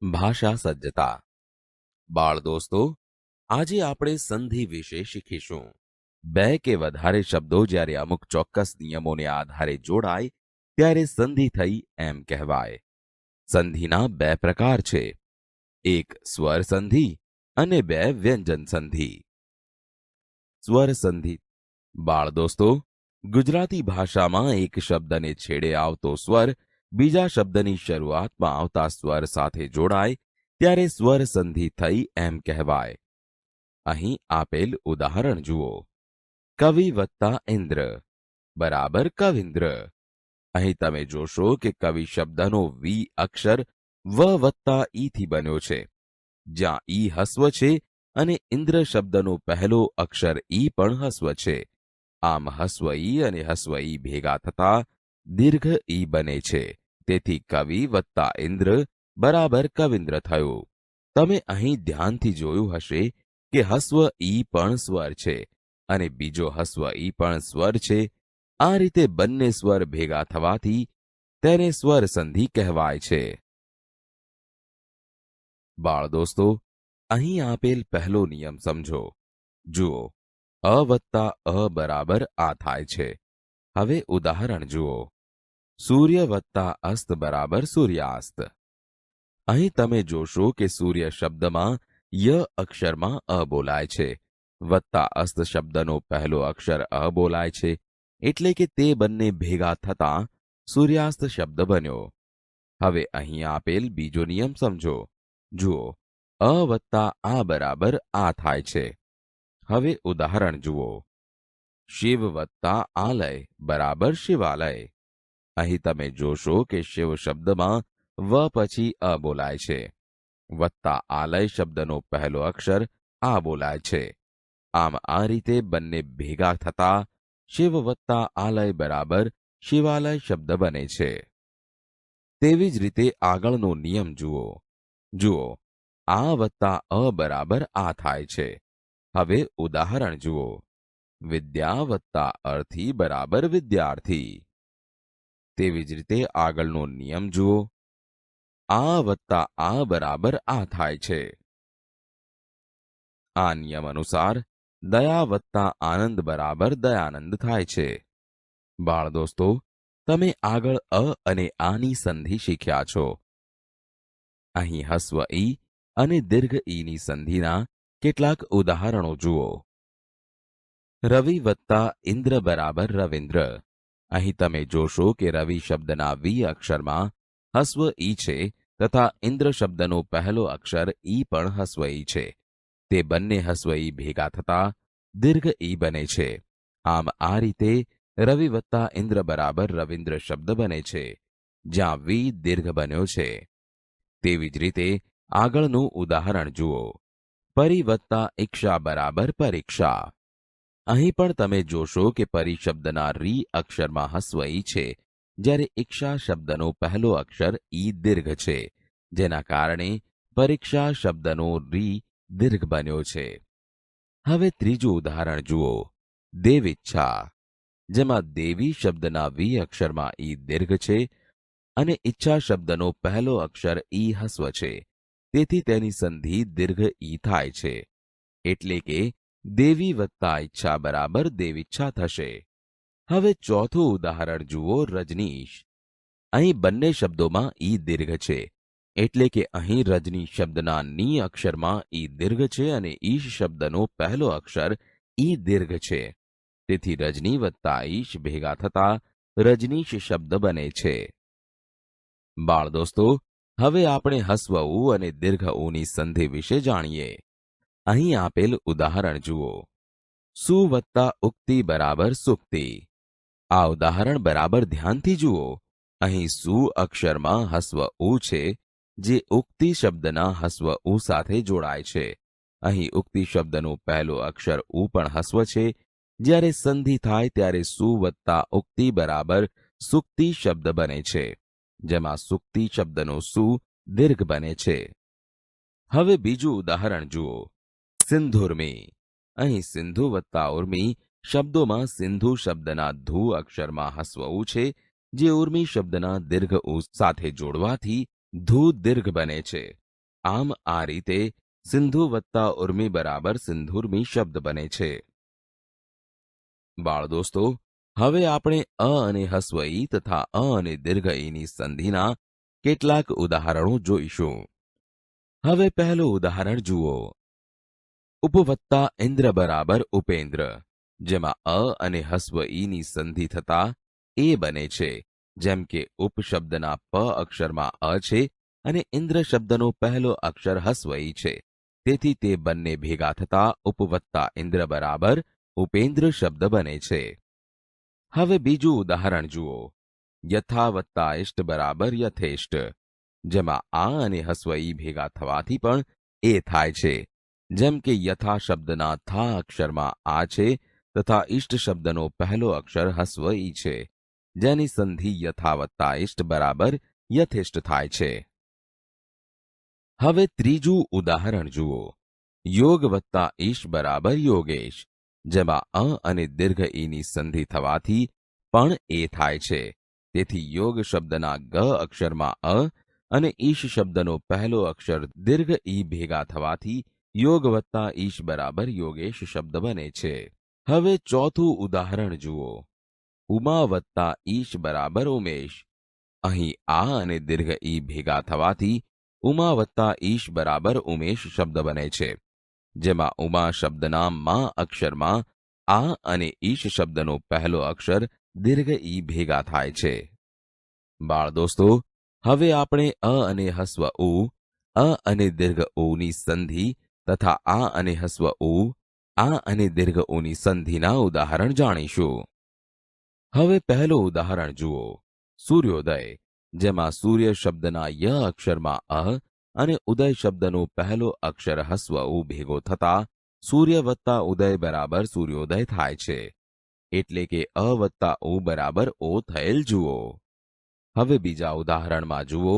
ભાષા સજ્જતા. બાળ દોસ્તો, આજે આપણે સંધિ વિશે શીખીશું. બે કે વધારે શબ્દો જ્યારે અમુક ચોક્કસ નિયમોને આધારે જોડાય ત્યારે સંધિ થઈ એમ કહેવાય. સંધિના બે પ્રકાર છે, એક સ્વર સંધિ અને બે વ્યંજન સંધિ. સ્વર સંધિ. બાળ દોસ્તો, ગુજરાતી ભાષામાં એક શબ્દને છેડે આવતો સ્વર બીજા શબ્દની શરૂઆતમાં આવતા સ્વર સાથે જોડાય ત્યારે સ્વર સંધિ થઈ એમ કહેવાય. અહીં આપેલ ઉદાહરણ જુઓ. કવિ વત્તા ઇન્દ્ર બરાબર કવિન્દ્ર. અહીં તમે જોશો કે કવિ શબ્દનો વી અક્ષર વ વત્તા ઈથી બન્યો છે, જ્યાં ઈ હસ્વ છે અને ઇન્દ્ર શબ્દનો પહેલો અક્ષર ઈ પણ હસ્વ છે. આમ હસ્વ ઈ અને હસ્વ ઈ ભેગા થતા દીર્ઘ ઈ બને છે. તેથી કવિ વત્તા ઇન્દ્ર બરાબર કવિન્દ્ર થયું. તમે અહીં ધ્યાનથી જોયું હશે કે હસ્વ ઈ પણ સ્વર છે અને બીજો હસ્વ ઈ પણ સ્વર છે. આ રીતે બંને સ્વર ભેગા થવાથી તેને સ્વર સંધિ કહેવાય છે. બાળ દોસ્તો, અહીં આપેલ પહેલો નિયમ સમજો. જુઓ, અ વત્તા અ બરાબર આ થાય છે. હવે ઉદાહરણ જુઓ. સૂર્ય વત્તા અસ્ત બરાબર સૂર્યાસ્ત. અહીં તમે જોશો કે સૂર્ય શબ્દમાં ય અક્ષરમાં અ બોલાય છે, વત્તા અસ્ત શબ્દનો પહેલો અક્ષર અ બોલાય છે, એટલે કે તે બંને ભેગા થતાં સૂર્યાસ્ત શબ્દ બન્યો. હવે અહીં આપેલ બીજો નિયમ સમજો. જુઓ, અ વત્તા આ બરાબર આ થાય છે. હવે ઉદાહરણ જુઓ. શિવ વત્તા આલય બરાબર શિવાલય. અહીં તમે જોશો કે શિવ શબ્દમાં વ પછી અ બોલાય છે, વત્તા આલય શબ્દનો પહેલો અક્ષર આ બોલાય છે. આમ આ રીતે બંને ભેગા થતા શિવ વત્તા આલય બરાબર શિવાલય શબ્દ બને છે. તેવી જ રીતે આગળનો નિયમ જુઓ. જુઓ, આ વત્તા અ બરાબર આ થાય છે. હવે ઉદાહરણ જુઓ. વિદ્યા વત્તા અર્થી બરાબર વિદ્યાર્થી. તેવી જ રીતે આગળનો નિયમ જુઓ. આ વત્તા આ બરાબર આ થાય છે. આ નિયમ અનુસાર દયા વત્તા આનંદ બરાબર દયાનંદ થાય છે. બાળ દોસ્તો, તમે આગળ અ અને આની સંધિ શીખ્યા છો. અહીં હસ્વ ઈ અને દીર્ઘ ઈની સંધિના કેટલાક ઉદાહરણો જુઓ. રવિ વત્તા ઇન્દ્ર બરાબર રવિન્દ્ર. અહીં તમે જોશો કે રવિ શબ્દના વી અક્ષરમાં હસ્વ ઈ છે તથા ઇન્દ્ર શબ્દનો પહેલો અક્ષર ઈ પણ હસ્વ ઈ છે. તે બંને હસ્વ ઈ ભેગા થતા દીર્ઘ ઈ બને છે. આમ આ રીતે રવિ વત્તા ઇન્દ્ર બરાબર રવિન્દ્ર શબ્દ બને છે, જ્યાં વી દીર્ઘ બન્યો છે. તેવી જ રીતે આગળનું ઉદાહરણ જુઓ. પરી વત્તા ઈક્ષા બરાબર પરીક્ષા. અહીં પણ તમે જોશો કે પરી શબ્દના રી અક્ષરમાં હસ્વ ઈ છે, જ્યારે ઈક્ષા શબ્દનો પહેલો અક્ષર ઈ દીર્ઘ છે, જેના કારણે પરીક્ષા શબ્દનો રી દીર્ઘ બન્યો છે. હવે ત્રીજું ઉદાહરણ જુઓ. દેવીચ્છા, જેમાં દેવી શબ્દના વી અક્ષરમાં ઈ દીર્ઘ છે અને ઈચ્છા શબ્દનો પહેલો અક્ષર ઈ હસ્વ છે, તેથી તેની સંધિ દીર્ઘ ઈ થાય છે. એટલે કે દેવી વત્તા ઈચ્છા બરાબર દેવીચ્છા થશે. હવે ચોથું ઉદાહરણ જુઓ. રજનીશ. અહીં બંને શબ્દોમાં ઈ દીર્ઘ છે, એટલે કે અહીં રજની શબ્દના ની અક્ષરમાં ઈ દીર્ઘ છે અને ઈશ શબ્દનો પહેલો અક્ષર ઈ દીર્ઘ છે. તેથી રજની વત્તા ઈશ ભેગા થતા રજનીશ શબ્દ બને છે. બાળ દોસ્તો, હવે આપણે હસ્વ ઉ અને દીર્ઘ ઉની સંધિ વિશે જાણીએ. અહીં આપેલ ઉદાહરણ જુઓ. સુ વત્તા ઉક્તિ બરાબર સુક્તિ. આ ઉદાહરણ બરાબર ધ્યાનથી જુઓ. અહીં સુ અક્ષરમાં હસ્વ ઉ છે, જે ઉક્તિ શબ્દના હસ્વ ઉ સાથે જોડાય છે. અહીં ઉક્તિ શબ્દનો પહેલો અક્ષર ઉ પણ હસ્વ છે. જ્યારે સંધિ થાય ત્યારે સુ વત્તા ઉક્તિ બરાબર સુક્તિ શબ્દ બને છે, જેમાં સુક્તિ શબ્દનો સુ દીર્ઘ બને છે. હવે બીજું ઉદાહરણ જુઓ. સિંધુર્મી. અહીં સિંધુ વત્તા ઉર્મી શબ્દોમાં સિંધુ શબ્દના ધુ અક્ષરમાં હસ્વ ઉ છે, જે ઉર્મી શબ્દના દીર્ઘ ઉ સાથે જોડવાથી ધુ દીર્ઘ બને છે. આમ આ રીતે સિંધુ વત્તા ઉર્મી બરાબર સિંધુર્મી શબ્દ બને છે. બાળ દોસ્તો, હવે આપણે અ અને હસ્વ ઈ તથા અ અને દીર્ઘ ઈની સંધિના કેટલાક ઉદાહરણો જોઈશું. હવે પહેલું ઉદાહરણ જુઓ. ઉપવત્તા ઇન્દ્ર બરાબર ઉપેન્દ્ર, જેમાં અ અને હસ્વ ઈની સંધિ થતા એ બને છે. જેમ કે ઉપ શબ્દના પ અક્ષરમાં અ છે અને ઇન્દ્ર શબ્દનો પહેલો અક્ષર હસ્વ ઈ છે. તેથી તે બંને ભેગા થતા ઉપવત્તા ઇન્દ્ર બરાબર ઉપેન્દ્ર શબ્દ બને છે. હવે બીજું ઉદાહરણ જુઓ. યથા વત્તા ઇષ્ટ બરાબર યથેષ્ટ, જેમાં આ અને હસ્વ ઈ ભેગા થવાથી પણ એ થાય છે. જેમ કે યથા શબ્દના થા અક્ષરમાં આ છે તથા ઇષ્ટ શબ્દનો પહેલો અક્ષર હસ્વ ઈ છે, જેની સંધિ યથા વત્તા ઇષ્ટ બરાબર યથેષ્ટ થાય છે. હવે ત્રીજું ઉદાહરણ જુઓ. યોગ વત્તા ઈશ બરાબર યોગેશ, જેમાં અ અને દીર્ઘ ઈની સંધિ થવાથી પણ એ થાય છે. તેથી યોગ શબ્દના ગ અક્ષરમાં અ અને ઈશ શબ્દનો પહેલો અક્ષર દીર્ઘ ઈ ભેગા થવાથી યોગ વત્તા ઈશ બરાબર યોગેશ શબ્દ બને છે. હવે ચોથું ઉદાહરણ જુઓ. ઉમા વત્તા ઈશ બરાબર ઉમેશ, અહીં આ અને દીર્ઘ ઈ ભેગા થવાથી ઉમા વત્તા ઈશ બરાબર ઉમેશ શબ્દ બને છે. જેમાં ઉમા શબ્દના મા અક્ષરમાં આ અને ઈશ શબ્દનો પહેલો અક્ષર દીર્ઘ ઈ ભેગા થાય છે. બાળ દોસ્તો, હવે આપણે અ અને હસ્વ ઉ, અ અને દીર્ઘ ઉની સંધિ તથા આ અને હસ્વ ઉ, આ અને દીર્ઘ ઉની સંધિના ઉદાહરણ જાણીશું. હવે પહેલું ઉદાહરણ જુઓ. સૂર્યોદય, જેમાં સૂર્ય શબ્દના ય અક્ષરમાં અ અને ઉદય શબ્દનો પહેલો અક્ષર હસ્વ ઉ ભેગો થતા સૂર્ય વત્તા ઉદય બરાબર સૂર્યોદય થાય છે. એટલે કે અ વત્તા ઉ બરાબર ઓ થયેલ જુઓ. હવે બીજા ઉદાહરણમાં જુઓ.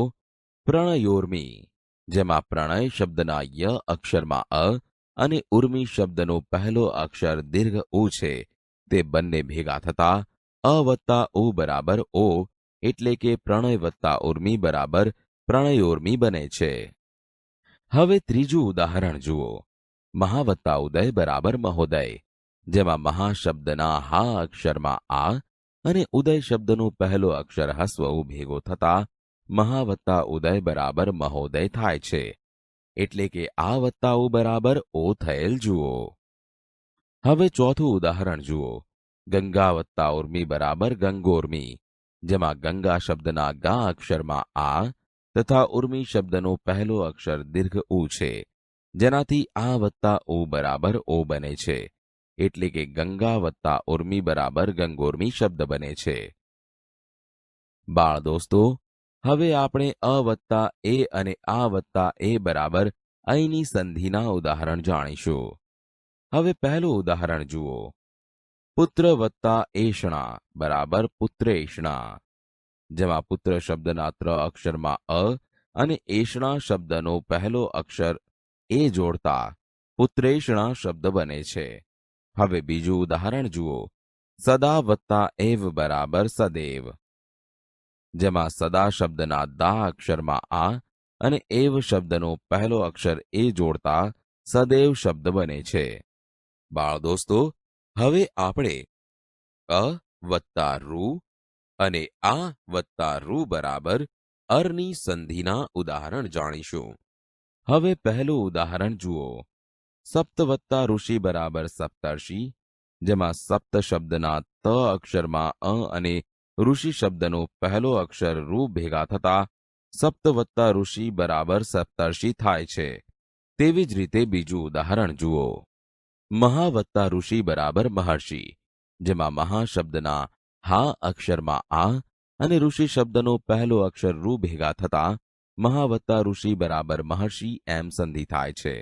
પ્રણયોર્મી, જેમાં પ્રણય શબ્દના ય અક્ષરમાં અ અને ઉર્મી શબ્દનો પહેલો અક્ષર દીર્ઘ ઉ છે. તે બંને ભેગા થતા અ વત્તા ઉ બરાબર ઓ, એટલે કે પ્રણય વત્તા ઉર્મી બરાબર પ્રણયોર્મી બને છે. હવે ત્રીજું ઉદાહરણ જુઓ. મહા વત્તા ઉદય બરાબર મહોદય, જેમાં મહા શબ્દના હા અક્ષરમાં આ અને ઉદય શબ્દનો પહેલો અક્ષર હસ્વ ઉ ભેગો થતા મહા વત્તા ઉદય બરાબર મહોદય થાય છે. એટલે કે આ વત્તા ઉ બરાબર ઓ થયેલ જુઓ. હવે ચોથું ઉદાહરણ જુઓ. ગંગા વત્તા ઉર્મી બરાબર ગંગોર્મી, જેમાં ગંગા શબ્દના ગા અક્ષરમાં આ તથા ઉર્મી શબ્દનો પહેલો અક્ષર દીર્ઘ ઉ છે, જેનાથી આ વત્તા ઉ બરાબર ઓ બને છે. એટલે કે ગંગા વત્તા ઉર્મી બરાબર ગંગોર્મી શબ્દ બને છે. બાળ દોસ્તો, હવે આપણે અ વત્તા એ અને આ વત્તા એ બરાબર અહીંની સંધિના ઉદાહરણ જાણીશું. હવે પહેલું ઉદાહરણ જુઓ. પુત્ર વત્તા એષણા બરાબર પુત્રેષણા, જેમાં પુત્ર શબ્દના ત્ર અક્ષરમાં અ અને એષણા શબ્દનો પહેલો અક્ષર એ જોડતા પુત્રેષણા શબ્દ બને છે. હવે બીજું ઉદાહરણ જુઓ. સદા વત્તા એવ બરાબર સદૈવ, જેમાં સદા શબ્દના દા અક્ષરમાં આ અને એવ શબ્દનો પહેલો અક્ષર એ જોડતા સદૈવ શબ્દ બને છે. બાળ દોસ્તો, હવે આપણે અ વત્તા રૂ અને આ વત્તા રૂ બરાબર અરની સંધિના ઉદાહરણ જાણીશું. હવે પહેલું ઉદાહરણ જુઓ. સપ્ત વત્તા ઋષિ બરાબર સપ્તર્ષિ, જેમાં સપ્ત શબ્દના ત અક્ષરમાં અ અને ઋષિ શબ્દનો પહેલો અક્ષર રૂ ભેગા થતા સપ્ત વત્તા ઋષિ બરાબર સપ્તર્ષિ થાય છે. તેવી જ રીતે બીજું ઉદાહરણ જુઓ. મહા વત્તા ઋષિ બરાબર મહર્ષિ, જેમાં મહા શબ્દના હા અક્ષરમાં આ અને ઋષિ શબ્દનો પહેલો અક્ષર રૂ ભેગા થતા મહા વત્તા ઋષિ બરાબર મહર્ષિ એમ સંધિ થાય છે.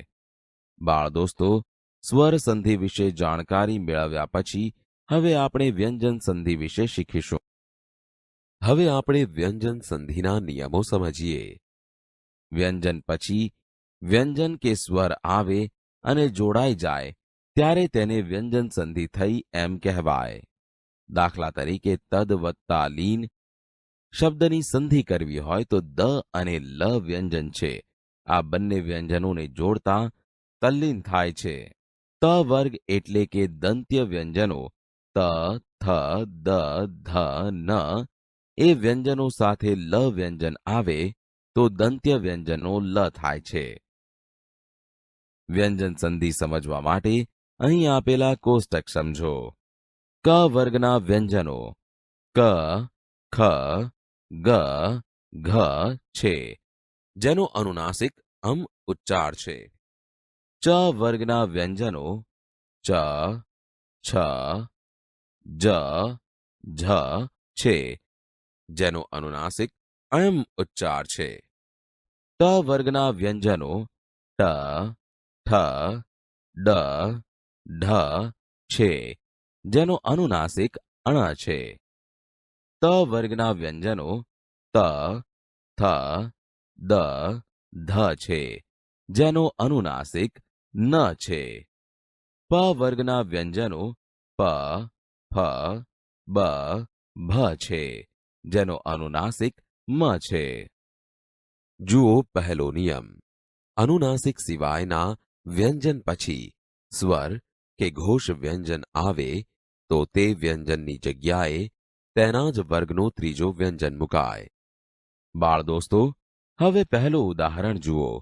બાળ દોસ્તો, સ્વર સંધિ વિશે જાણકારી મેળવ્યા પછી હવે આપણે વ્યંજન સંધિ વિશે શીખીશું. હવે આપણે વ્યંજન સંધિના નિયમો સમજીએ. વ્યંજન પછી વ્યંજન કે સ્વર આવે અને જોડાઈ જાય ત્યારે તેને વ્યંજન સંધિ થઈ એમ કહેવાય. દાખલા તરીકે તદ વત્તા લીન શબ્દની સંધિ કરવી હોય તો દ અને લ વ્યંજન છે, આ બંને વ્યંજનોને જોડતા તલ્લીન થાય છે. ત વર્ગ એટલે કે દંત્ય વ્યંજનો ત, થ, દ, ધ, ન એ વ્યંજનો સાથે લ વ્યંજન આવે તો દંત્ય વ્યંજનો લ થાય છે. વ્યંજન સંધિ સમજવા માટે અહીં આપેલા કોષ્ટક સમજો. ક વર્ગના વ્યંજનો ક, ખ, ગ, ઘ છે, જેનો અનુનાસિક ઉચ્ચાર છે. ચ વર્ગના વ્યંજનો ચ, છ, જ, ઝ છે, જેનો અનુનાસિક ઉચ્ચાર છે. ટ વર્ગના વ્યંજનો ટ, ઠ, ડ, ઢ છે, જેનો અનુનાસિક અણ છે. ત વર્ગના વ્યંજનો ત, થ, દ, ધ છે, જેનો અનુનાસિક ન છે. પ વર્ગના વ્યંજનો પ, ફ, બ, ભ છે, જેનો અનુનાસિક મ છે. જુઓ પહેલો નિયમ. અનુનાસિક સિવાયના વ્યંજન પછી સ્વર કે ઘોષ વ્યંજન આવે તો તે વ્યંજનની જગ્યાએ તેના જ વર્ગનો ત્રીજો વ્યંજન મુકાય. બાળ દોસ્તો, હવે પહેલું ઉદાહરણ જુઓ.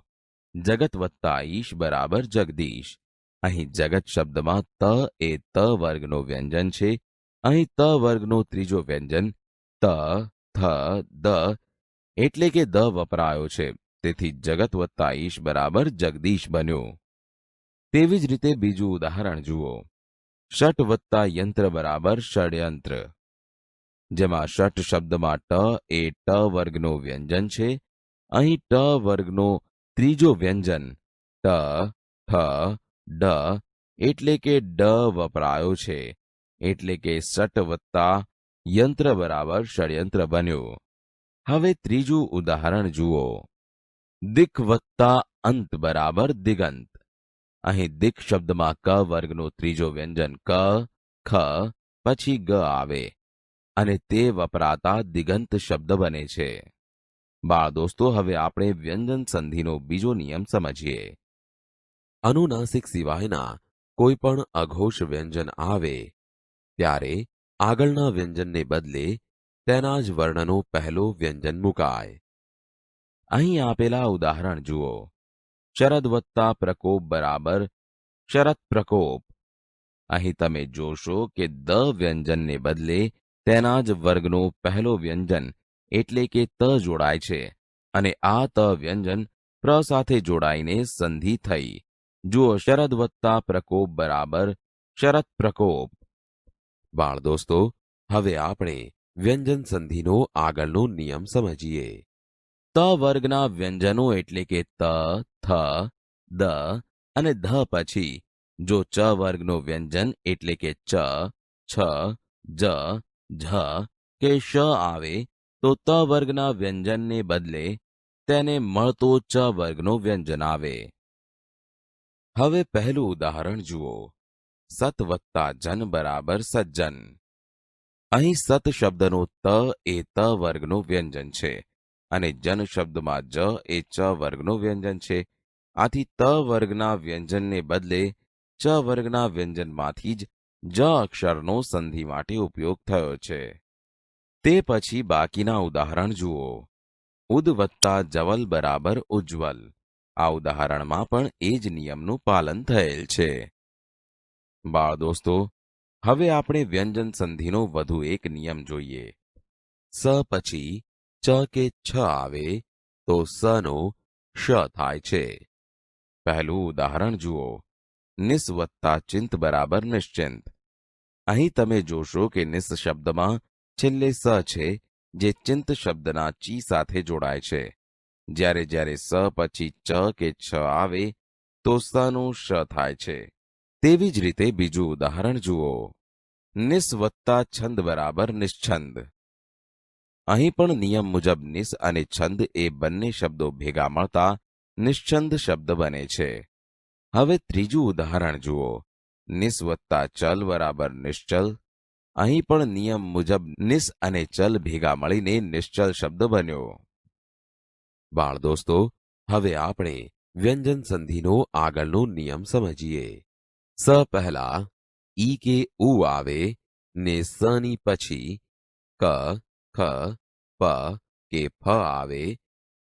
જગત વત્તા ઈશ બરાબર જગદીશ. અહીં જગત શબ્દમાં ત એ ત વર્ગનો વ્યંજન છે. અહીં ત વર્ગનો ત્રીજો વ્યંજન ત, થ, દ એટલે કે દ વપરાયો છે. તેથી જગત વત્તા ઈશ બરાબર જગદીશ બન્યું. તેવી જ રીતે બીજું ઉદાહરણ જુઓ. ષટ વત્તા યંત્ર બરાબર ષડયંત્ર. જેમાં ષટ શબ્દમાં ટ એ ટ વર્ગનો વ્યંજન છે. અહીં ટ વર્ગનો ત્રીજો વ્યંજન ટ, ઠ, ડ એટલે કે ડ વપરાયો છે. એટલે કે ષટ વત્તા યંત્ર બરાબર ષડયંત્ર બન્યું. હવે ત્રીજું ઉદાહરણ જુઓ. દિક વત્તા અંત બરાબર દિગંત. અહીં દિક શબ્દમાં ક વર્ગનો ત્રીજો વ્યંજન ક, ખ પછી ગ આવે અને તે વપરાતા દિગંત શબ્દ બને છે. બાળ દોસ્તો, હવે આપણે વ્યંજન સંધિનો બીજો નિયમ સમજીએ. અનુનાસિક સિવાયના કોઈ પણ અઘોષ વ્યંજન આવે ત્યારે આગળના વ્યંજનને બદલે તેના જ વર્ણનો પહેલો વ્યંજન મુકાય. અહીં આપેલા ઉદાહરણ જુઓ. શરદ વત્તા પ્રકોપ બરાબર શરત પ્રકોપ. અહીં તમે જોશો કે દ વ્યંજનને બદલે તેના જ વર્ગનો પહેલો વ્યંજન એટલે કે ત જોડાય છે અને આ ત વ્યંજન પ્ર સાથે જોડાઈને સંધિ થઈ. જુઓ, શરદ વત્તા પ્રકોપ બરાબર શરત પ્રકોપ. બાળ દોસ્તો, હવે આપણે વ્યંજન સંધિનો આગળનો નિયમ સમજીએ. ત વર્ગના વ્યંજનો એટલે કે ત, થ, દ અને ધ પછી જો ચ વર્ગનો વ્યંજન એટલે કે ચ, છ, જ, ઝ કે શ આવે તો ત વર્ગના વ્યંજનને બદલે તેને મળતો ચ વર્ગનો વ્યંજન આવે. હવે પહેલું ઉદાહરણ જુઓ. સત વત્તા જન બરાબર સજ્જન. અહીં સત શબ્દનો ત એ ત વર્ગનો વ્યંજન છે અને જન શબ્દમાં જ એ ચ વર્ગનો વ્યંજન છે. આથી ત વર્ગના વ્યંજનને બદલે ચ વર્ગના વ્યંજનમાંથી જ અક્ષરનો સંધિ માટે ઉપયોગ થયો છે. તે પછી બાકીના ઉદાહરણ જુઓ. ઉદ વત્તા જવલ બરાબર ઉજ્જવલ. આ ઉદાહરણમાં પણ એ જ નિયમનું પાલન થયેલ છે. બાળ દોસ્તો, હવે આપણે વ્યંજન સંધિનો વધુ એક નિયમ જોઈએ. સ પછી ચ કે છ આવે તો સનો શ થાય છે. પહેલું ઉદાહરણ જુઓ. નિસ વત્તા ચિંત બરાબર નિશ્ચિંત. અહીં તમે જોશો કે નિસ શબ્દમાં છેલ્લે સ છે જે ચિંત શબ્દના ચી સાથે જોડાય છે. જ્યારે જ્યારે સ પછી ચ કે છ આવે તો સનું શ થાય છે. તેવી જ રીતે બીજું ઉદાહરણ જુઓ. નિસ વત્તા છંદ બરાબર નિશ્છંદ. અહીં પણ નિયમ મુજબ નિસ અને છંદ એ બંને શબ્દો ભેગા મળતા નિશ્છંદ શબ્દ બને છે. હવે ત્રીજું ઉદાહરણ જુઓ. નિસ વત્તા ચલ બરાબર નિશ્ચલ. અહીં પણ નિયમ મુજબ નિસ અને ચલ ભેગા મળીને નિશ્ચલ શબ્દ બન્યો. બાળ દોસ્તો, હવે આપણે વ્યંજન સંધિનો આગળનો નિયમ સમજીએ. સ પહેલા ઈ કે ઉ આવે ને સની પછી ક, ખ, પ કે ફ આવે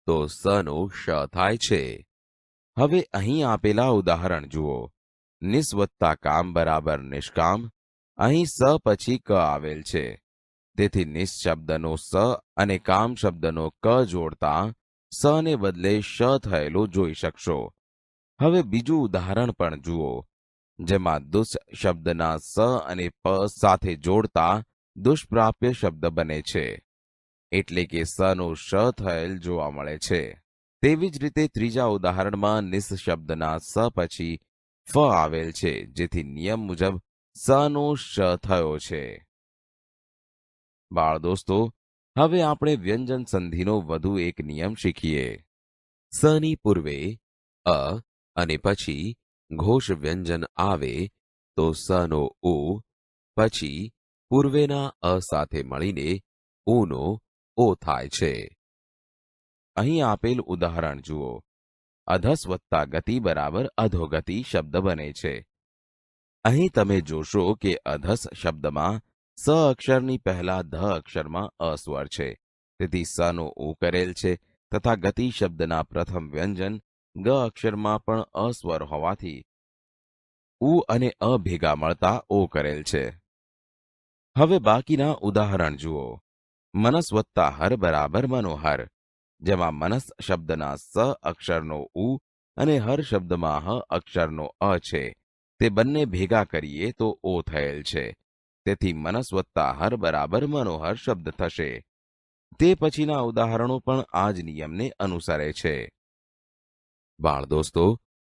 તો સનો શ થાય છે. હવે અહીં આપેલા ઉદાહરણ જુઓ. નિસ વત્તા કામ બરાબર નિષ્કામ. અહીં સ પછી ક આવેલ છે. તેથી નિસ શબ્દનો સ અને કામ શબ્દનો ક જોડતા સ ને બદલે શ થયેલું જોઈ શકશો. હવે બીજું ઉદાહરણ પણ જુઓ, જેમાં દુષ શબ્દના સ અને પ સાથે જોડતા દુષ્પ્રાપ્ય શબ્દ બને છે. એટલે કે સનો શ થયેલ જોવા મળે છે. તેવી જ રીતે ત્રીજા ઉદાહરણમાં નિસ શબ્દના સ પછી ફ આવેલ છે, જેથી નિયમ મુજબ સનો શ થયો છે. બાળ દોસ્તો, હવે આપણે વ્યંજન સંધિનો વધુ એક નિયમ શીખીએ. સની પૂર્વે અ અને પછી ઘોષ વ્યંજન આવે તો સનો ઉ પછી પૂર્વેના અ સાથે મળીને ઉનો ઓ થાય છે. અહીં આપેલ ઉદાહરણ જુઓ. અધસ વત્તા ગતિ બરાબર અધોગતિ શબ્દ બને છે. અહીં તમે જોશો કે અધસ શબ્દમાં સ અક્ષરની પહેલા ધ અક્ષરમાં અ સ્વર છે. તેથી સનો ઉ કરેલ છે તથા ગતિ શબ્દના પ્રથમ વ્યંજન ગ અક્ષરમાં પણ અ સ્વર હોવાથી ઉ અને અ ભેગા મળતા ઓ કરેલ છે. હવે બાકીના ઉદાહરણ જુઓ. મનસ વત્તા હર બરાબર મનોહર, જેમાં મનસ શબ્દના સ અક્ષરનો ઉ અને હર શબ્દમાં હ અક્ષરનો અ છે. તે બંને ભેગા કરીએ તો ઓ થયેલ છે. તેથી મનસ વત્તા હર બરાબર મનોહર શબ્દ થશે. તે પછીના ઉદાહરણો પણ આ જ નિયમને અનુસરે છે. બાળ દોસ્તો,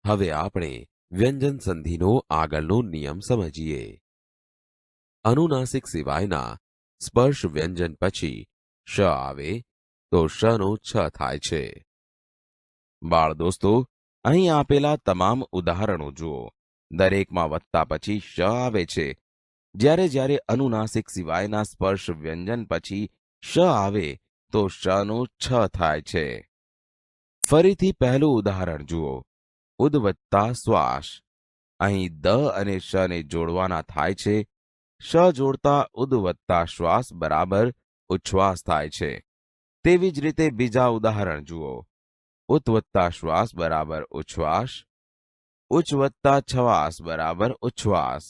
હવે આપણે વ્યંજન સંધિનો આગળનો નિયમ સમજીએ. અનુનાસિક સિવાયના સ્પર્શ વ્યંજન પછી શ આવે તો શનો છ થાય છે. બાળ દોસ્તો, અહીં આપેલા તમામ ઉદાહરણો જુઓ. દરેકમાં વત્તા પછી શ આવે છે. જ્યારે જ્યારે અનુનાસિક સિવાયના સ્પર્શ વ્યંજન પછી શ આવે તો શનો છ થાય છે. ફરીથી પહેલું ઉદાહરણ જુઓ. ઉદ વત્તા શ્વાસ. અહીં દ અને શને જોડવાના થાય છે. શ જોડતા ઉદ વત્તા શ્વાસ બરાબર ઉચ્છ્વાસ થાય છે. તેવી જ રીતે બીજા ઉદાહરણ જુઓ. ઉત વત્તા શ્વાસ બરાબર ઉચ્છ્વાસ. ઉચ્ચ વત્તા છવાસ બરાબર ઉચ્છ્વાસ.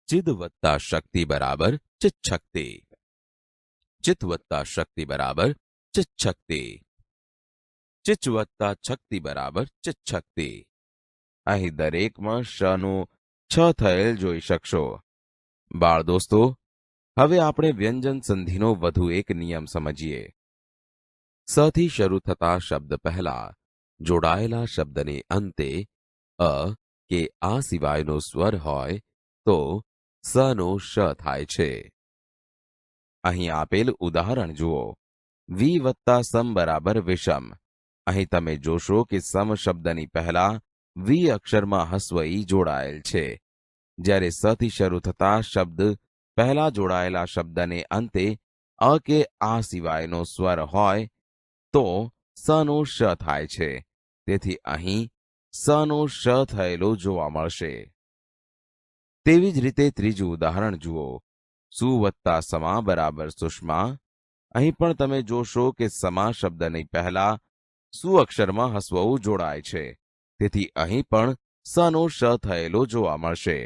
ચિદ વત્તા શક્તિ બરાબર ચિત્શક્તિ. ચિત વત્તા શક્તિ બરાબર ચિત્શક્તિ. ચિચ વત્તા શક્તિ બરાબર ચિત્શક્તિ. અહીં દરેકમાં શનું છ થયેલ જોઈ શકશો. બાળ દોસ્તો, હવે આપણે વ્યંજન સંધિનો વધુ એક નિયમ સમજીએ. સથી શરૂ થતા શબ્દ પહેલા જોડાયેલા શબ્દને અંતે અ કે આ સિવાયનો સ્વર હોય તો સનો શ થાય છે. અહીં આપેલ ઉદાહરણ જુઓ. વી વત્તા સમ બરાબર વિષમ. અહીં તમે જોશો કે સમ શબ્દની પહેલા વી અક્ષરમાં હસ્વ ઈ જોડાયેલ છે. જ્યારે સથી શરૂ થતા શબ્દ પહેલા જોડાયેલા શબ્દને અંતે અ કે આ સિવાયનો સ્વર હોય તો સનો શ થાય છે. તેથી અહીં સનો શ થયેલો જોવા મળશે. તેવી જ રીતે ત્રીજું ઉદાહરણ જુઓ. સુ વત્તા સમા બરાબર સુષ્મા. અહીં પણ તમે જોશો કે સમા શબ્દની પહેલા સુ અક્ષરમાં હસ્વઉ જોડાય છે. તેથી અહીં પણ સનો શ થયેલો જોવા મળશે.